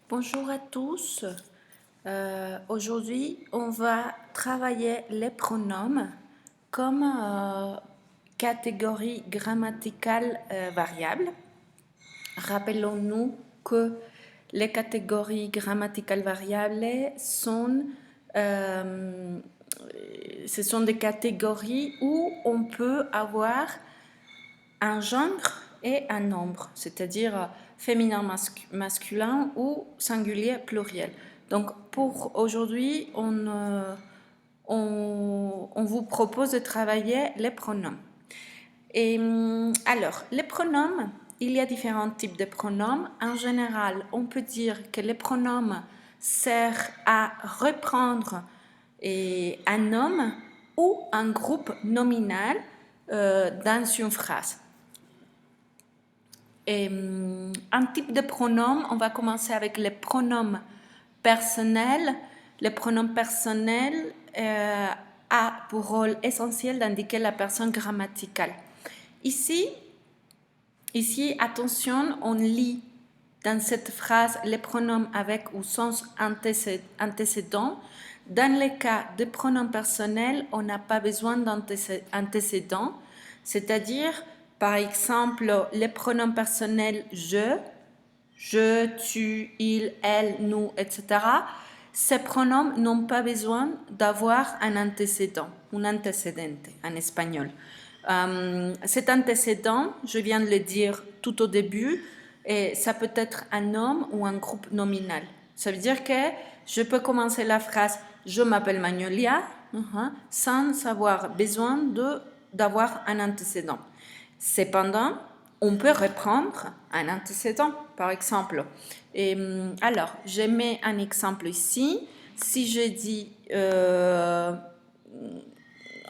Bonjour à tous. Aujourd'hui, on va travailler les pronoms comme catégorie grammaticale variable. Rappelons-nous que les catégories grammaticales variables ce sont des catégories où on peut avoir un genre et un nombre, c'est-à-dire féminin masculin ou singulier pluriel. Donc pour aujourd'hui, on vous propose de travailler les pronoms. Et alors, les pronoms, il y a différents types de pronoms. En général, on peut dire que les pronoms servent à reprendre un homme ou un groupe nominal dans une phrase. Et, un type de pronom, on va commencer avec les pronoms personnels. Les pronoms personnels a pour rôle essentiel d'indiquer la personne grammaticale. Ici, attention, on lit dans cette phrase les pronoms avec ou sans antécédent. Dans le cas des pronoms personnels, on n'a pas besoin d'antécédent, c'est-à-dire, par exemple, les pronoms personnels je, tu, il, elle, nous, etc. Ces pronoms n'ont pas besoin d'avoir un antécédent, un antecedente en espagnol. Cet antécédent, je viens de le dire tout au début, et ça peut être un homme ou un groupe nominal. Ça veut dire que je peux commencer la phrase « Je m'appelle Magnolia » sans avoir besoin d'avoir un antécédent. Cependant, on peut reprendre un antécédent, par exemple. Alors, je mets un exemple ici. Si je dis...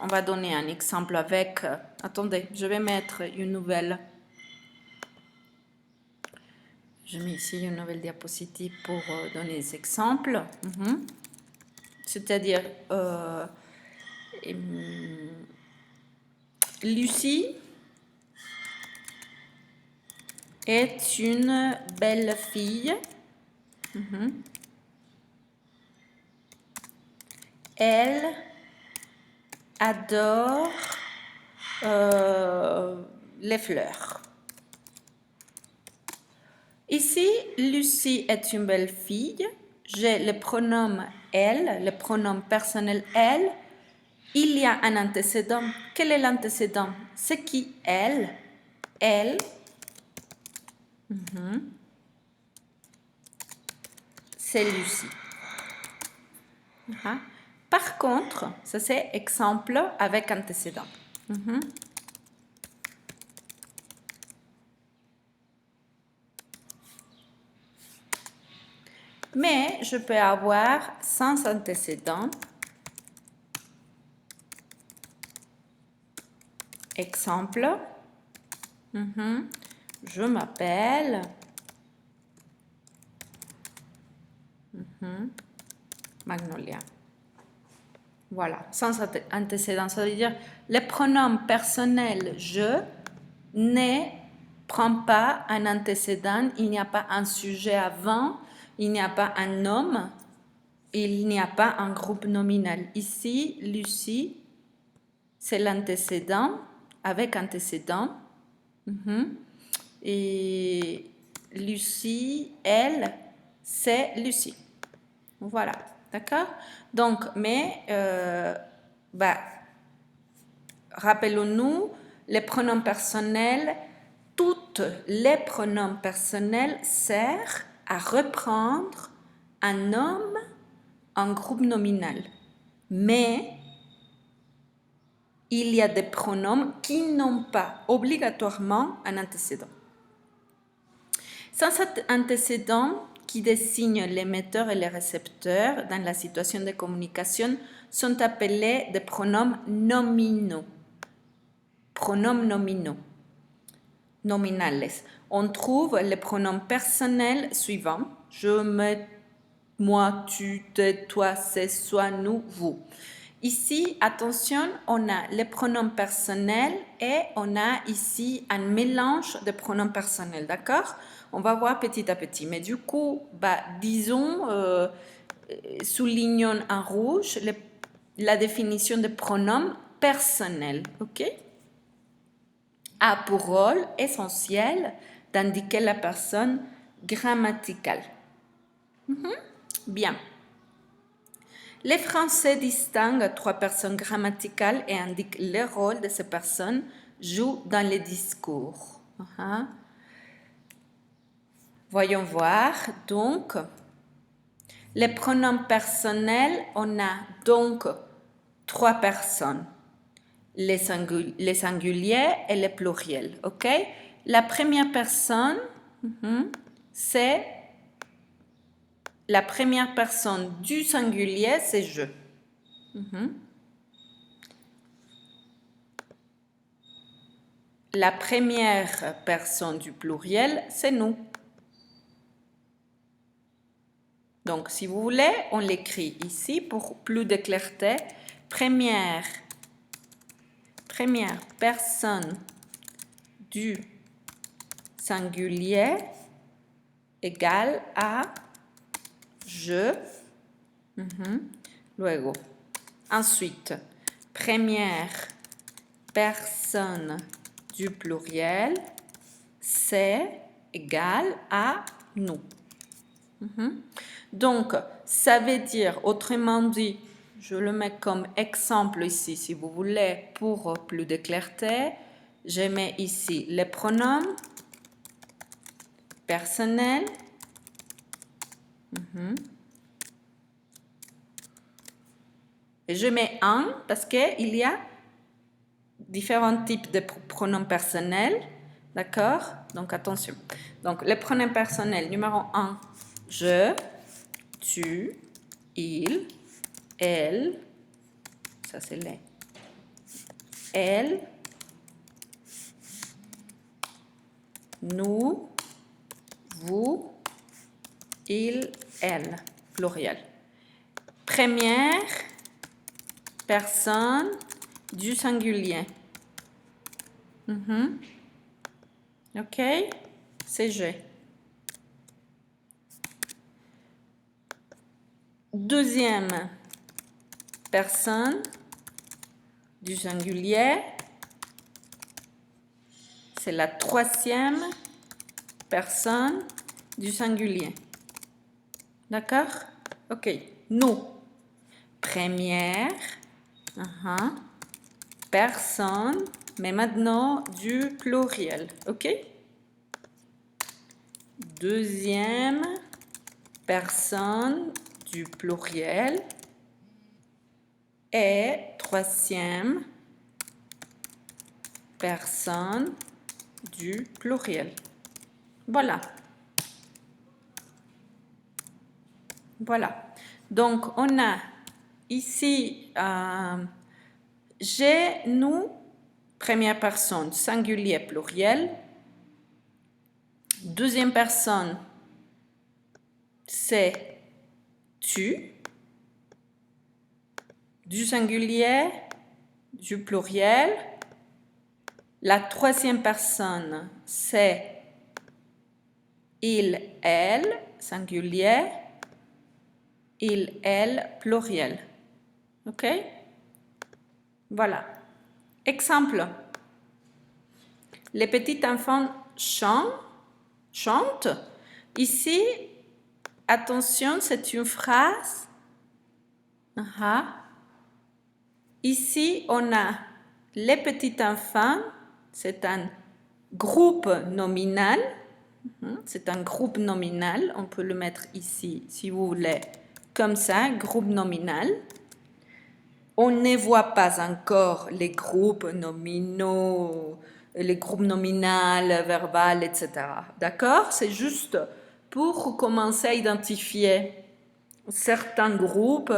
on va donner un exemple avec... attendez, je vais mettre une nouvelle... Je mets ici une nouvelle diapositive pour donner des exemples. C'est-à-dire, Lucie est une belle fille. Elle adore les fleurs. Ici, Lucie est une belle fille. J'ai le pronom elle, le pronom personnel elle. Il y a un antécédent. Quel est l'antécédent? C'est qui? Elle. Elle. C'est Lucie. Par contre, ça c'est exemple avec antécédent. Mais je peux avoir sans antécédent. Exemple. Je m'appelle. Magnolia. Voilà, sans antécédent, ça veut dire le pronom personnel je ne prend pas un antécédent, il n'y a pas un sujet avant, il n'y a pas un nom, il n'y a pas un groupe nominal. Ici, Lucie, c'est l'antécédent avec antécédent. Et Lucie, elle, c'est Lucie. Voilà, d'accord? Donc, mais, rappelons-nous, les pronoms personnels, toutes les pronoms personnels servent à reprendre un homme, un groupe nominal. Mais, il y a des pronoms qui n'ont pas obligatoirement un antécédent. Sans cet antécédent, qui désigne l'émetteur et le récepteur dans la situation de communication, sont appelés des pronoms nominaux. Pronoms nominaux. Nominales. On trouve les pronoms personnels suivants. Je, me, moi, tu, te, toi, c'est, soi, nous, vous. Ici, attention, on a les pronoms personnels et on a ici un mélange de pronoms personnels, d'accord? On va voir petit à petit. Mais du coup, disons, soulignons en rouge la définition de pronom personnel. OK? A pour rôle essentiel d'indiquer la personne grammaticale. Bien. Les Français distinguent trois personnes grammaticales et indiquent le rôle de ces personnes jouent dans les discours. Voyons voir. Donc, les pronoms personnels, on a donc trois personnes. Les singuliers et les pluriels. OK? La première personne, c'est la première personne du singulier, c'est je. La première personne du pluriel, c'est nous. Donc, si vous voulez, on l'écrit ici pour plus de clarté. Première personne du singulier égale à je. Luego. Ensuite, première personne du pluriel, c'est égal à nous. Donc, ça veut dire, autrement dit, je le mets comme exemple ici, si vous voulez, pour plus de clarté, je mets ici les pronoms personnels. Et je mets un parce qu'il y a différents types de pronoms personnels. D'accord? Donc, attention. Donc, les pronoms personnels, numéro 1, je, tu, il, elle, ça c'est les, elle, nous, vous, il, elle, pluriel. Première personne du singulier. OK? C'est je. Deuxième personne du singulier, c'est la troisième personne du singulier. D'accord? OK. Nous. Première personne, mais maintenant du pluriel. OK? Deuxième personne du pluriel et troisième personne du pluriel. Voilà. Voilà. Donc, on a ici j'ai, nous, première personne, singulier, pluriel. Deuxième personne, c'est tu. Du singulier, du pluriel. La troisième personne, c'est il, elle, singulier. Il, elle, pluriel. OK? Voilà. Exemple. Les petits enfants chantent. Ici, attention, c'est une phrase. Ici, on a les petits enfants. C'est un groupe nominal. C'est un groupe nominal. On peut le mettre ici, si vous voulez, comme ça, groupe nominal. On ne voit pas encore les groupes nominaux, les groupes nominales, verbales, etc. D'accord? C'est juste pour commencer à identifier certains groupes,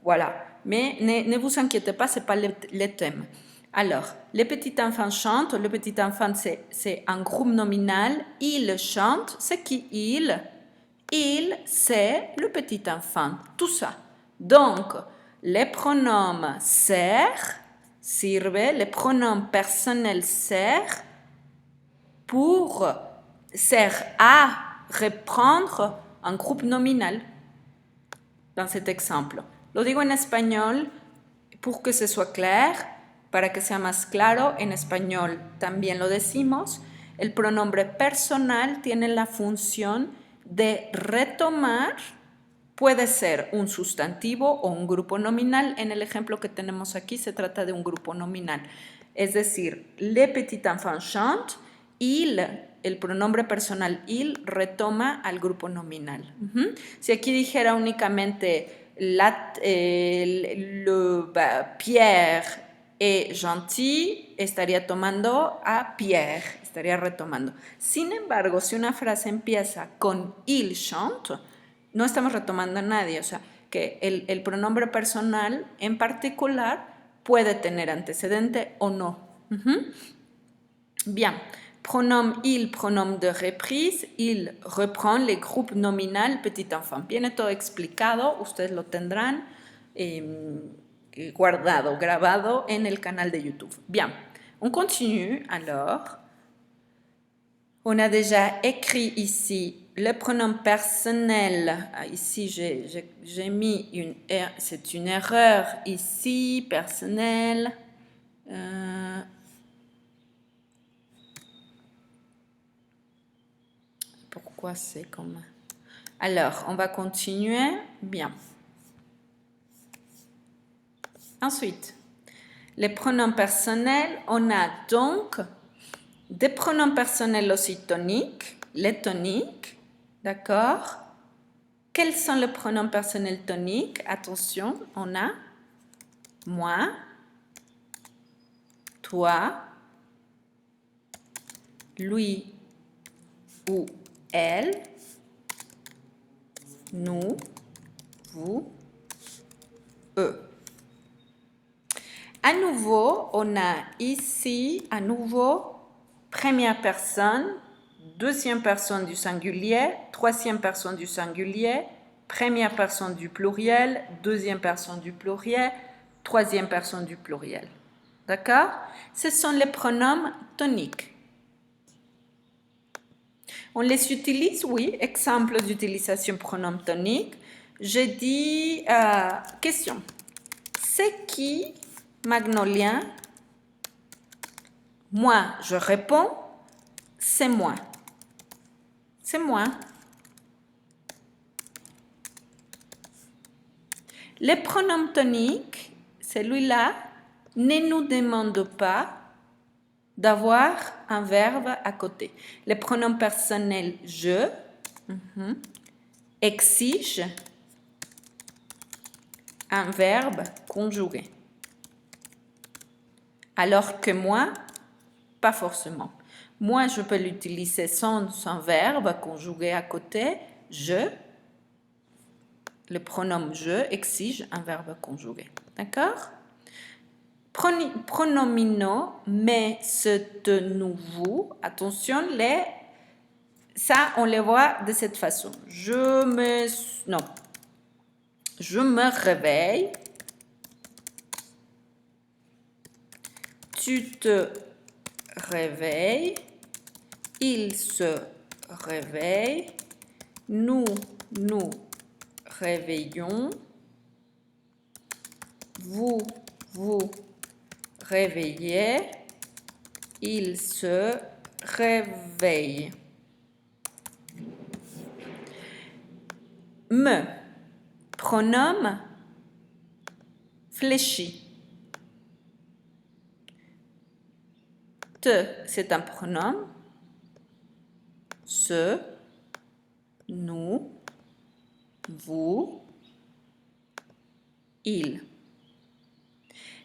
voilà. Mais ne vous inquiétez pas, ce n'est pas le thème. Alors, les petits enfants chantent. Le petit enfant, c'est un groupe nominal. Il chante. C'est qui il? Il, c'est le petit enfant. Tout ça. Donc, les pronoms sirve, les pronoms personnels servent pour sert à reprendre un groupe nominal dans cet exemple. Lo digo en español pour que se soit clair, para que sea más claro. En español también lo decimos. El pronombre personal tiene la función de retomar, puede ser un sustantivo o un grupo nominal. En el ejemplo que tenemos aquí se trata de un grupo nominal. Es decir, le petit enfant chante, el pronombre personal il retoma al grupo nominal. Si aquí dijera únicamente Pierre est gentil, estaría tomando a Pierre, estaría retomando. Sin embargo, si una frase empieza con il chante, no estamos retomando a nadie, o sea, que el pronombre personal en particular puede tener antecedente o no. Bien. Pronom il, pronom de reprise, il reprend les groupes nominal petit enfant. Viene todo explicado, ustedes lo tendrán guardado, grabado en el canal de YouTube. Bien, on continue alors. On a déjà écrit ici le pronom personnel. Ici, j'ai mis c'est une erreur ici, personnel. Pourquoi c'est comme... Alors, on va continuer. Bien. Ensuite, les pronoms personnels, on a donc des pronoms personnels aussi toniques, les toniques, d'accord? Quels sont les pronoms personnels toniques? Attention, on a moi, toi, lui ou elle, nous, vous, eux. À nouveau, on a ici, à nouveau, première personne, deuxième personne du singulier, troisième personne du singulier, première personne du pluriel, deuxième personne du pluriel, troisième personne du pluriel. D'accord? Ce sont les pronoms toniques. On les utilise, oui. Exemple d'utilisation pronom tonique. Je dis, question. C'est qui Magnolia? Moi, je réponds, c'est moi. C'est moi. Les pronoms toniques, celui-là, ne nous demande pas d'avoir un verbe à côté. Les pronoms personnels je exige un verbe conjugué. Alors que moi, pas forcément. Moi, je peux l'utiliser sans verbe conjugué à côté. Je, le pronom je exige un verbe conjugué. D'accord? Pronominaux, mais c'est de nouveau. Attention, ça, on les voit de cette façon. Je me réveille. Tu te réveilles. Il se réveille. Nous nous réveillons. Vous vous réveillez. Il se réveille. Me, pronom fléchi. Te, c'est un pronom. Ce, nous, vous, il.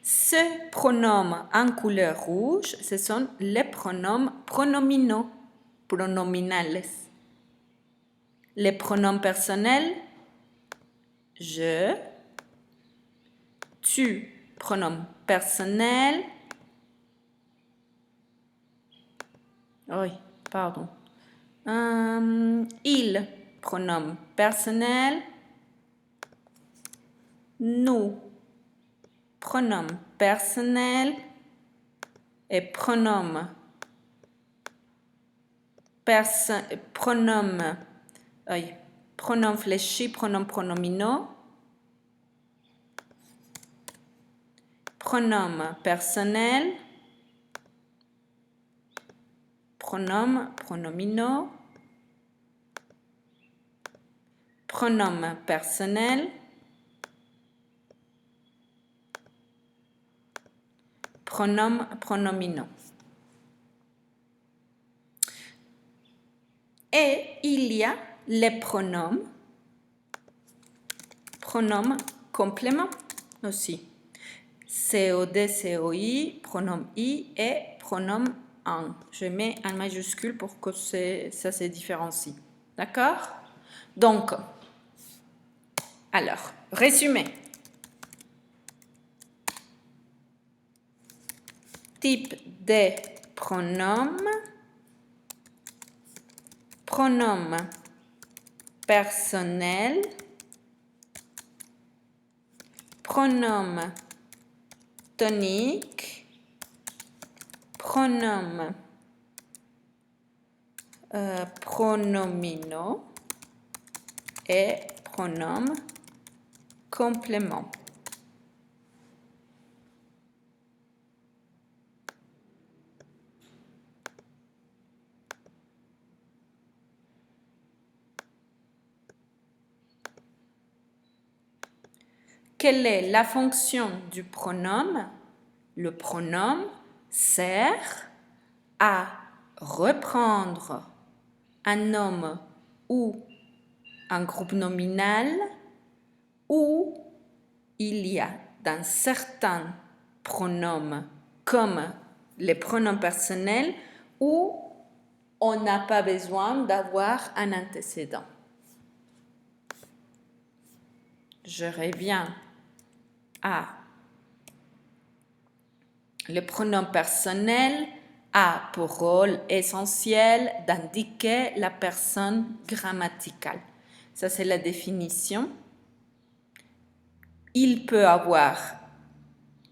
Ces pronoms en couleur rouge, ce sont les pronoms pronominaux, pronominales. Les pronoms personnels, je, tu, pronom personnel. Oui, pardon. Il, pronom personnel. Nous, pronom personnel. Et pronom pronom, pronom fléchi, pronom pronominaux, pronom personnel, pronom pronominaux, pronom personnel, pronom pronominaux. Et il y a les pronoms compléments aussi. COD, COI, pronom I et pronom en. Je mets en majuscule pour que ça se différencie. D'accord? Donc, alors, résumé. Type des pronoms. Pronom personnel. Pronom tonique. Pronom pronominaux et pronom complément. Quelle est la fonction du pronom? Le pronom sert à reprendre un nom ou un groupe nominal où il y a dans certains pronoms comme les pronoms personnels où on n'a pas besoin d'avoir un antécédent. Je reviens à le pronom personnel a pour rôle essentiel d'indiquer la personne grammaticale. Ça, c'est la définition. Il peut avoir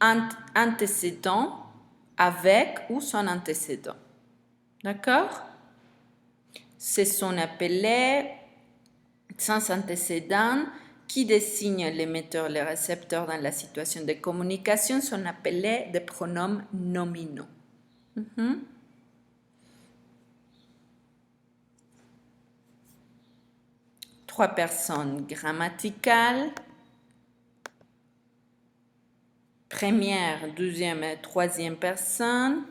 un antécédent avec ou sans antécédent. D'accord? Ce sont appelés sans antécédent qui désignent l'émetteur et le récepteur dans la situation de communication sont appelés des pronoms nominaux. Trois personnes grammaticales. Première, deuxième et troisième personne.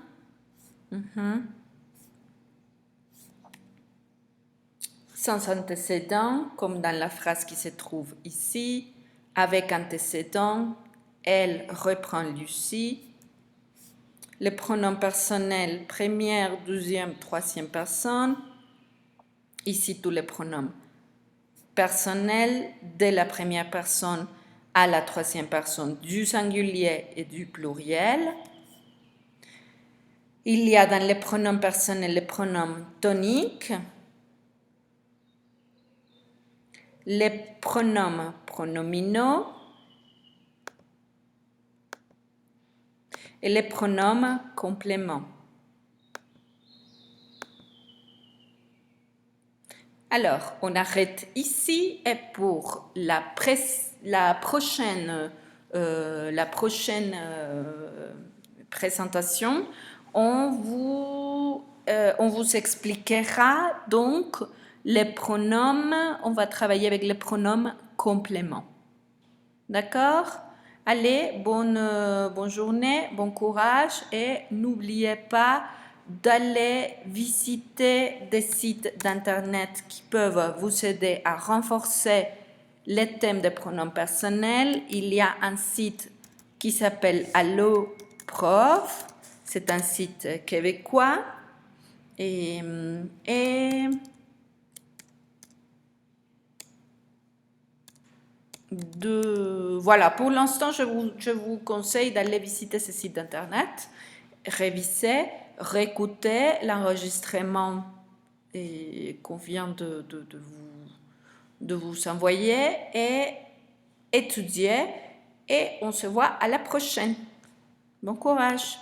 Sans antécédent, comme dans la phrase qui se trouve ici. Avec antécédent, elle reprend Lucie. Les pronoms personnels, première, deuxième, troisième personne. Ici, tous les pronoms personnels de la première personne à la troisième personne du singulier et du pluriel. Il y a dans les pronoms personnels les pronoms toniques, les pronoms pronominaux et les pronoms compléments. Alors, on arrête ici et pour la prochaine présentation, on vous expliquera donc les pronoms, on va travailler avec les pronoms compléments. D'accord? Allez, bonne journée, bon courage et n'oubliez pas d'aller visiter des sites d'internet qui peuvent vous aider à renforcer les thèmes des pronoms personnels. Il y a un site qui s'appelle Allo Prof. C'est un site québécois. Voilà, pour l'instant, je vous conseille d'aller visiter ce site d'internet, réviser, réécouter l'enregistrement qu'on vient de vous envoyer et étudier. Et on se voit à la prochaine. Bon courage!